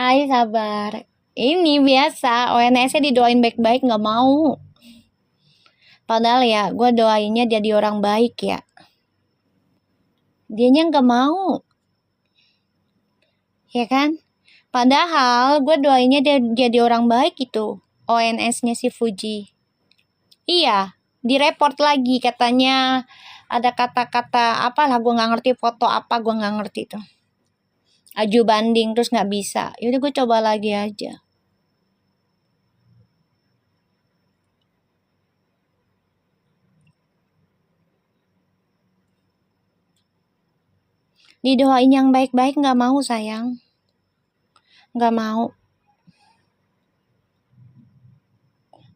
Hai, sabar. Ini biasa, ONS-nya didoain baik-baik nggak mau. Padahal ya, gue doainnya jadi orang baik ya. Dianya nggak mau, ya kan? Padahal gue doainnya dia jadi orang baik itu. ONS-nya si Fuji. Iya, direport lagi katanya ada kata-kata apalah gue nggak ngerti, foto apa gue nggak ngerti tuh. Aju banding terus nggak bisa. Yaudah gue coba lagi aja. Didoain yang baik-baik nggak mau sayang. Nggak mau.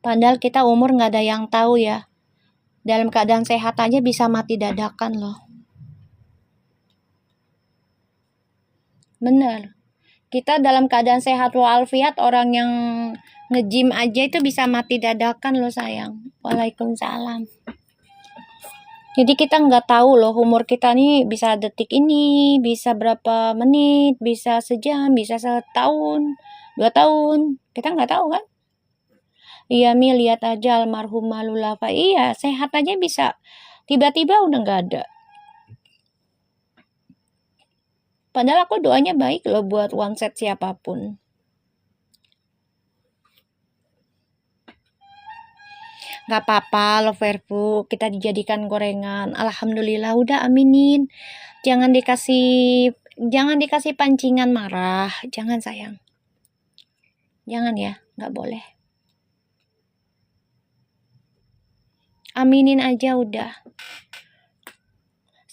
Padahal kita umur nggak ada yang tahu ya. Dalam keadaan sehat aja bisa mati dadakan loh. Bener. Kita dalam keadaan sehat walafiat, orang yang nge-gym aja itu bisa mati dadakan loh sayang. Waalaikumsalam. Jadi kita nggak tahu loh umur kita nih bisa detik ini, bisa berapa menit, bisa sejam, bisa setahun, 2 tahun. Kita nggak tahu kan? Iya Mi, lihat aja almarhumah Lulafa. Iya, sehat aja bisa tiba-tiba udah nggak ada. Padahal aku doanya baik loh buat one set siapapun. Gak apa-apa loverku, kita dijadikan gorengan. Alhamdulillah udah aminin. Jangan dikasih pancingan marah. Jangan sayang. Jangan ya, gak boleh. Aminin aja udah.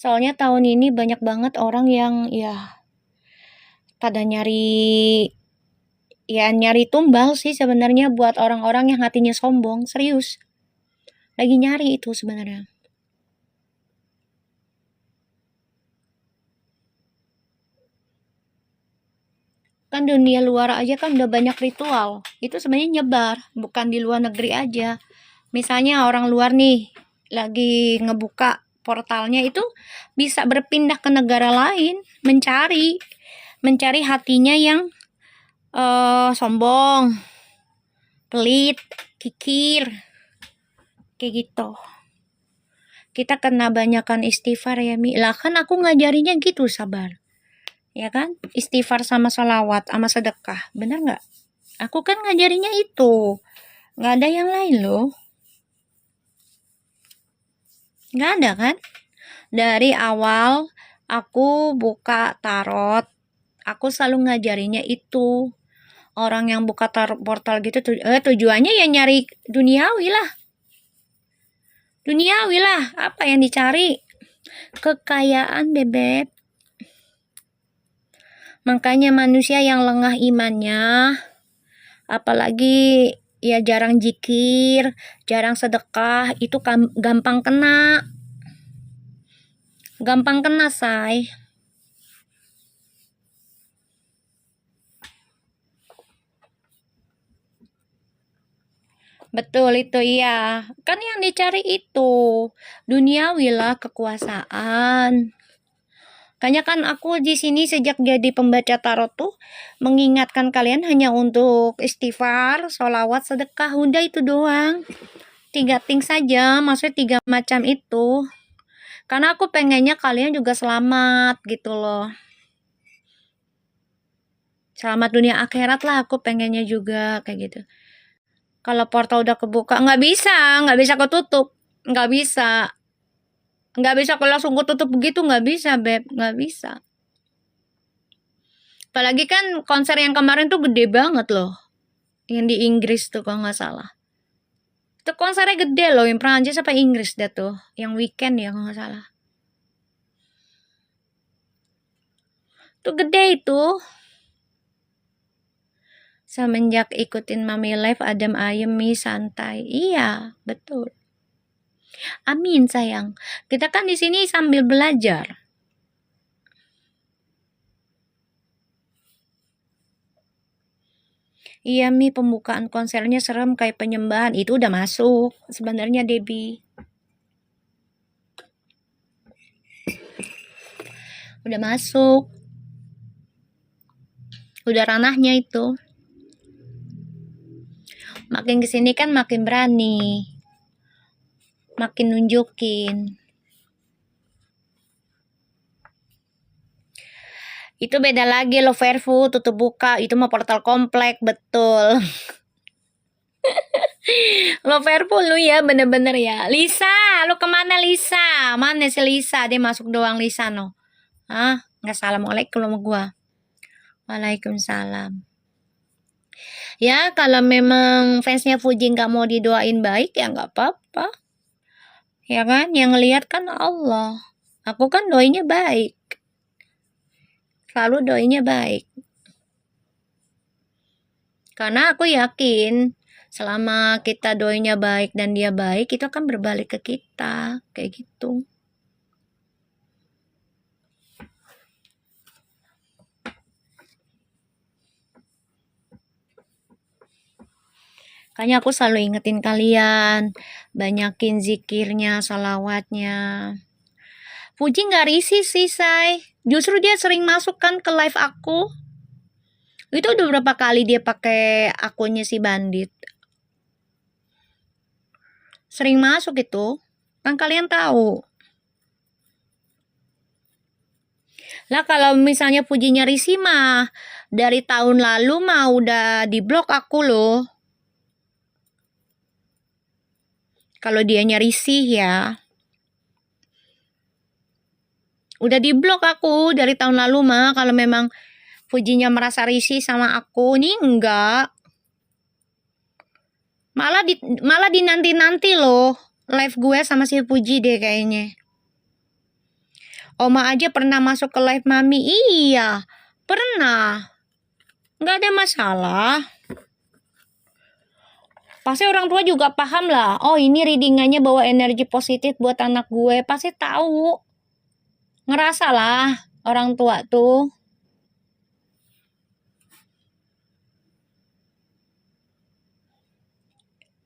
Soalnya tahun ini banyak banget orang yang ya pada nyari tumbal sih sebenarnya buat orang-orang yang hatinya sombong, serius. Lagi nyari itu sebenarnya. Kan dunia luar aja kan udah banyak ritual. Itu sebenarnya nyebar, bukan di luar negeri aja. Misalnya orang luar nih lagi ngebuka portalnya itu bisa berpindah ke negara lain, mencari hatinya yang sombong, pelit, kikir, kayak gitu. Kita kena banyakan istighfar ya Mi. Lah kan aku ngajarinya gitu, sabar. Ya kan? Istighfar sama salawat sama sedekah. Bener nggak? Aku kan ngajarinya itu. Nggak ada yang lain loh. Nggak ada kan? Dari awal aku buka tarot, aku selalu ngajarinya itu. Orang yang buka tarot portal gitu tujuannya ya nyari duniawi lah. Duniawi lah. Apa yang dicari? Kekayaan, bebek. Makanya manusia yang lengah imannya, apalagi ya jarang zikir, jarang sedekah, itu gampang kena. Gampang kena, say. Betul itu, iya. Kan yang dicari itu duniawi lah, kekuasaan. Makanya kan aku di sini sejak jadi pembaca tarot tuh mengingatkan kalian hanya untuk istighfar, sholawat, sedekah, udah itu doang. 3 things saja, maksudnya 3 macam itu. Karena aku pengennya kalian juga selamat gitu loh. Selamat dunia akhirat lah, aku pengennya juga kayak gitu. Kalau portal udah kebuka, nggak bisa ketutup, nggak bisa kalau langsung ketutup begitu, nggak bisa beb, nggak bisa. Apalagi kan konser yang kemarin tuh gede banget loh, yang di Inggris tuh kalau nggak salah. Itu konsernya gede loh, yang Prancis apa Inggris dah tuh, yang weekend ya kalau nggak salah. Tuh gede itu. Semenjak ikutin Mami Live adem ayem mi santai. Iya, betul. Amin sayang. Kita kan di sini sambil belajar. Iya Mi, pembukaan konsernya serem kayak penyembahan. Itu udah masuk sebenarnya Debbie. Udah masuk. Udah ranahnya itu. Makin kesini kan makin berani. Makin nunjukin. Itu beda lagi lo Verfu, tutup buka. Itu mah portal komplek, betul. Lo Verfu lu ya, bener-bener ya. Lisa, lu kemana Lisa? Mana si Lisa? Dia masuk doang Lisa no. Hah? Nggak assalamualaikum sama gua. Waalaikumsalam. Ya, kalau memang fansnya Fuji nggak mau didoain baik, ya nggak apa-apa. Ya kan? Yang ngelihat kan Allah. Aku kan doainya baik. Selalu doainya baik. Karena aku yakin selama kita doainya baik dan dia baik, itu akan berbalik ke kita. Kayak gitu. Makanya aku selalu ingetin kalian, banyakin zikirnya, salawatnya. Puji nggak risih sih, Say. Justru dia sering masuk kan ke live aku. Itu udah berapa kali dia pakai akunnya si Bandit. Sering masuk itu. Kan kalian tahu. Lah kalau misalnya Pujinya risih mah, dari tahun lalu mah udah diblok aku loh. Kalau dianya risih ya. Udah diblok aku dari tahun lalu mah. Kalau memang Fujinya merasa risih sama aku, ini enggak. Malah di nanti-nanti loh live gue sama si Puji deh kayaknya. Oma aja pernah masuk ke live Mami. Iya, pernah. Nggak ada masalah. Pasti orang tua juga paham lah. Oh, ini readingannya bawa energi positif buat anak gue. Pasti tahu. Ngerasa lah orang tua tuh.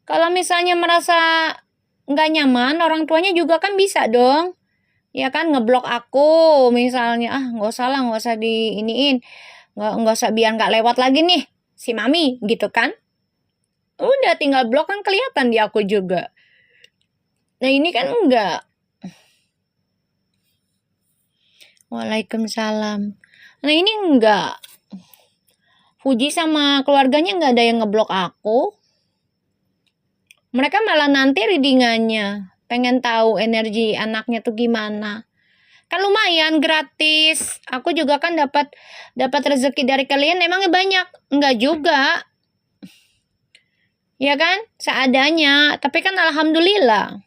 Kalau misalnya merasa nggak nyaman, orang tuanya juga kan bisa dong. Ya kan ngeblok aku misalnya. Nggak usah diiniin. Nggak usah biar nggak lewat lagi nih si Mami gitu kan. Udah tinggal blok kan kelihatan di aku juga. Nah ini kan enggak. Waalaikumsalam. Nah ini enggak. Fuji sama keluarganya enggak ada yang ngeblok aku. Mereka malah nanti readingannya. Pengen tahu energi anaknya tuh gimana. Kan lumayan gratis. Aku juga kan dapat rezeki dari kalian emangnya banyak. Enggak juga. Ya kan? Seadanya. Tapi kan alhamdulillah.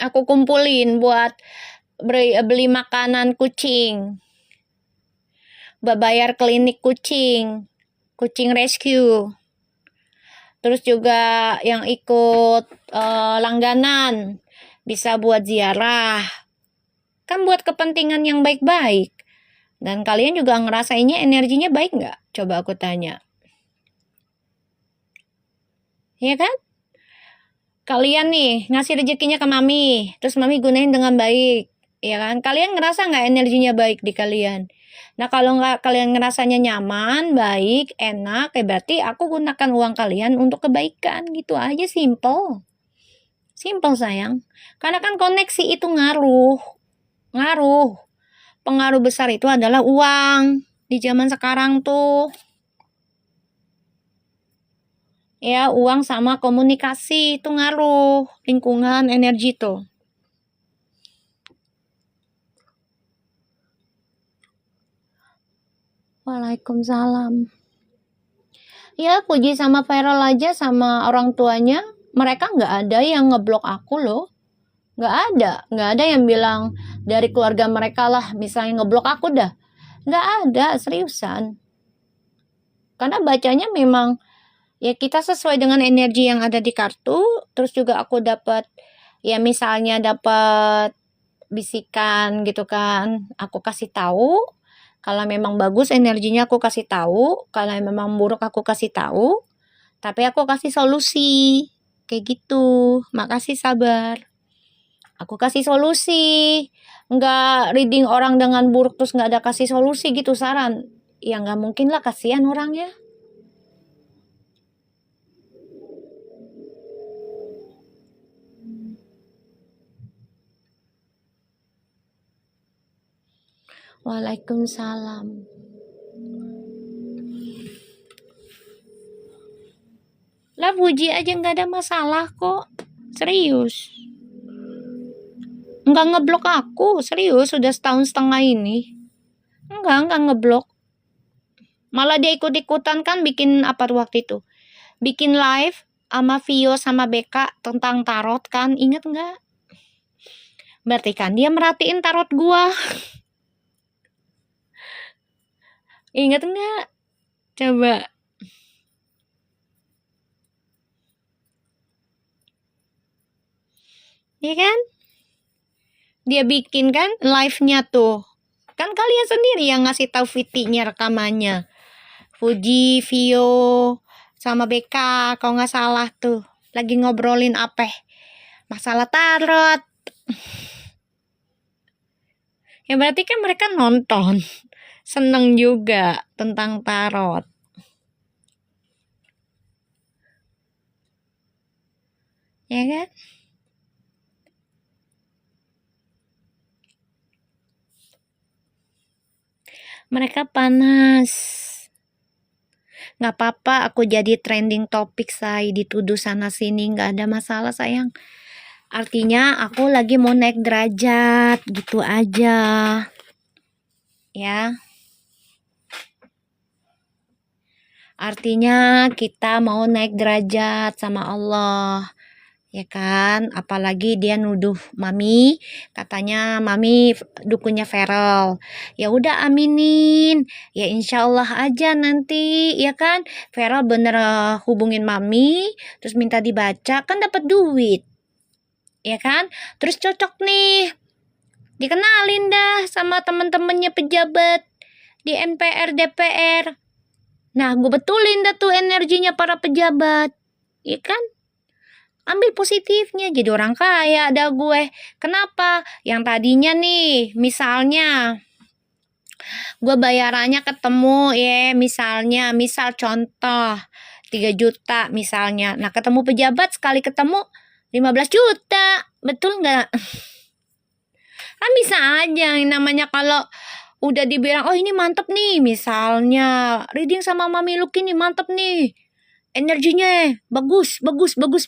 Aku kumpulin buat beli makanan kucing. Bayar klinik kucing. Kucing rescue. Terus juga yang ikut langganan. Bisa buat ziarah. Kan buat kepentingan yang baik-baik. Dan kalian juga ngerasainnya energinya baik nggak? Coba aku tanya. Iya kan? Kalian nih ngasih rezekinya ke Mami, terus Mami gunain dengan baik, ya kan? Kalian ngerasa nggak energinya baik di kalian? Nah kalau nggak kalian ngerasanya nyaman, baik, enak, berarti aku gunakan uang kalian untuk kebaikan, gitu aja, simple. Simple sayang. Karena kan koneksi itu ngaruh. Pengaruh besar itu adalah uang di zaman sekarang tuh. Ya, uang sama komunikasi itu ngaruh. Lingkungan, energi tuh. Waalaikumsalam. Ya, Puji sama Viral aja sama orang tuanya. Mereka nggak ada yang ngeblok aku loh. Nggak ada yang bilang dari keluarga mereka lah misalnya ngeblok aku dah. Nggak ada, seriusan. Karena bacanya memang ya kita sesuai dengan energi yang ada di kartu, terus juga aku dapat ya misalnya dapat bisikan gitu kan, aku kasih tahu. Kalau memang bagus energinya aku kasih tahu, kalau memang buruk aku kasih tahu. Tapi aku kasih solusi. Kayak gitu. Makasih sabar. Aku kasih solusi. Nggak reading orang dengan buruk terus nggak ada kasih solusi gitu saran. Ya nggak mungkin lah, kasihan orangnya. Waalaikumsalam. Lah Puji aja nggak ada masalah kok. Serius. Nggak ngeblok aku, serius, sudah setahun setengah ini. Nggak ngeblok. Malah dia ikut-ikutan kan bikin apa tuh waktu itu? Bikin live sama Vio sama Beka tentang tarot kan, inget nggak? Berarti kan dia merhatiin tarot gua. Inget nggak? Coba. Iya kan? Dia bikin kan live-nya tuh. Kan kalian sendiri yang ngasih tahu VT-nya rekamannya. Fuji, Vio, sama Beka, kalau nggak salah tuh. Lagi ngobrolin apa? Masalah tarot. Ya berarti kan mereka nonton. Seneng juga tentang tarot. Ya kan? Mereka panas. Nggak apa-apa, aku jadi trending topik, say. Dituduh sana sini, nggak ada masalah, sayang. Artinya aku lagi mau naik derajat, gitu aja. Ya. Artinya kita mau naik derajat sama Allah. Ya kan, apalagi dia nuduh mami, katanya mami dukunnya Feral. Ya udah aminin, ya insya Allah aja nanti, ya kan. Feral bener hubungin mami, terus minta dibaca, kan dapat duit, ya kan. Terus cocok nih, dikenalin dah sama temen-temennya pejabat di MPR DPR. Nah, gue betulin dah tuh energinya para pejabat, ya kan. Ambil positifnya, jadi orang kaya ada gue. Kenapa? Yang tadinya nih, misalnya gue bayarannya ketemu ya, misal contoh 3 juta misalnya. Nah, ketemu pejabat sekali ketemu 15 juta. Betul nggak? Kan bisa aja, yang namanya kalau udah dibilang, oh ini mantep nih, misalnya reading sama Mami Lucky nih mantep nih, energinya bagus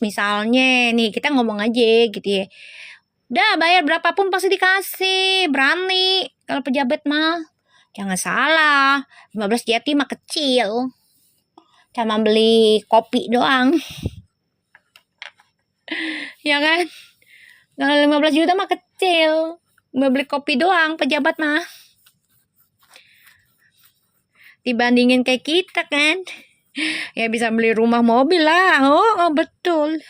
misalnya nih, kita ngomong aja gitu ya. Udah bayar berapapun pasti dikasih, berani. Kalau pejabat mah jangan salah, 15 jati mah kecil, cuma beli kopi doang. Ya kan, kalau 15 juta mah kecil, mau beli kopi doang pejabat mah, dibandingin kayak kita kan. Ya bisa beli rumah mobil lah. Oh betul.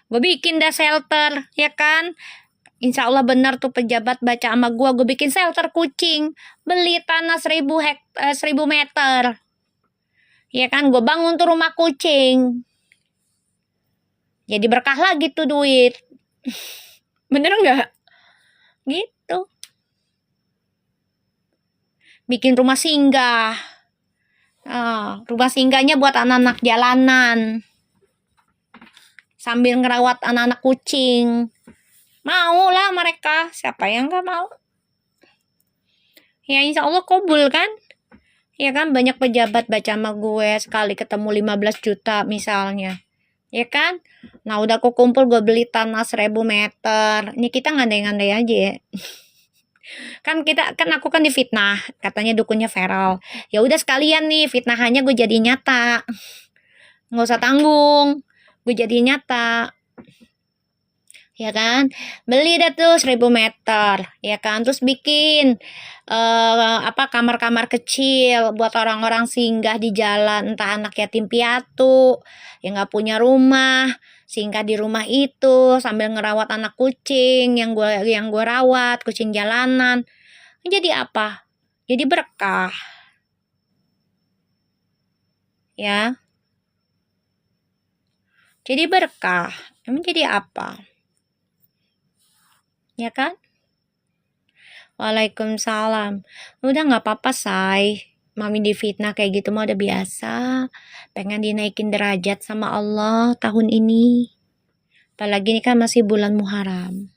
Gue bikin dah shelter, ya kan. Insya Allah benar tuh pejabat baca sama gue bikin shelter kucing. Beli tanah 1000 meter. Ya kan, gue bangun tuh rumah kucing. Jadi berkah lagi tuh duit. Bener nggak? Gitu. Bikin rumah singgah. Rumah singgahnya buat anak-anak jalanan. Sambil ngerawat anak-anak kucing. Mau lah mereka. Siapa yang nggak mau? Ya insya Allah kabul kan? Ya kan, banyak pejabat baca sama gue, sekali ketemu 15 juta misalnya. Ya kan? Nah udah aku kumpul, gue beli tanah 1000 meter. Ini kita ngandai-ngandai aja ya. Kan aku kan difitnah, katanya dukunnya Feral. Ya udah sekalian nih, fitnahannya gue jadi nyata. Nggak usah tanggung, gue jadi nyata. Ya kan, beli dah tuh 1000 meter, ya kan, terus bikin kamar-kamar kecil buat orang-orang singgah di jalan, entah anak yatim piatu yang nggak punya rumah, singgah di rumah itu sambil ngerawat anak kucing yang gue rawat, kucing jalanan. Jadi apa? Jadi berkah, ya. Jadi berkah. Emang jadi apa? Ya kan? Waalaikumsalam. Udah nggak apa-apa, say. Mami difitnah kayak gitu mah udah biasa. Pengen dinaikin derajat sama Allah tahun ini. Apalagi ini kan masih bulan Muharram.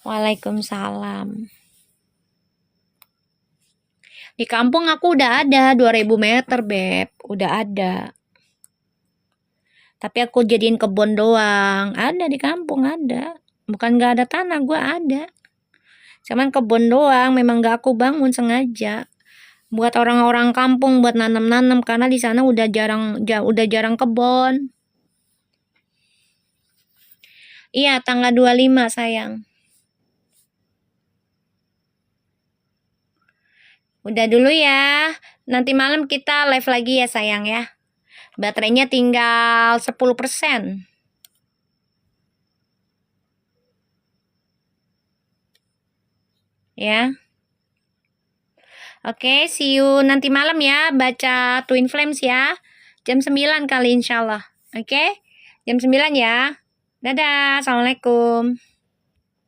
Waalaikumsalam. Di kampung aku udah ada 2000 meter, Beb. Udah ada. Tapi aku jadiin kebun doang. Ada di kampung, ada. Bukan gak ada tanah, gua ada. Cuman kebun doang, memang gak aku bangun sengaja. Buat orang-orang kampung buat nanam-nanam karena di sana udah jarang kebun. Iya, tanggal 25, sayang. Udah dulu ya. Nanti malam kita live lagi ya, sayang ya. Baterainya tinggal 10%. Ya. Oke, see you nanti malam ya. Baca Twin Flames ya. Jam 9 kali insya Allah. Oke? Jam 9 ya. Dadah. Assalamualaikum.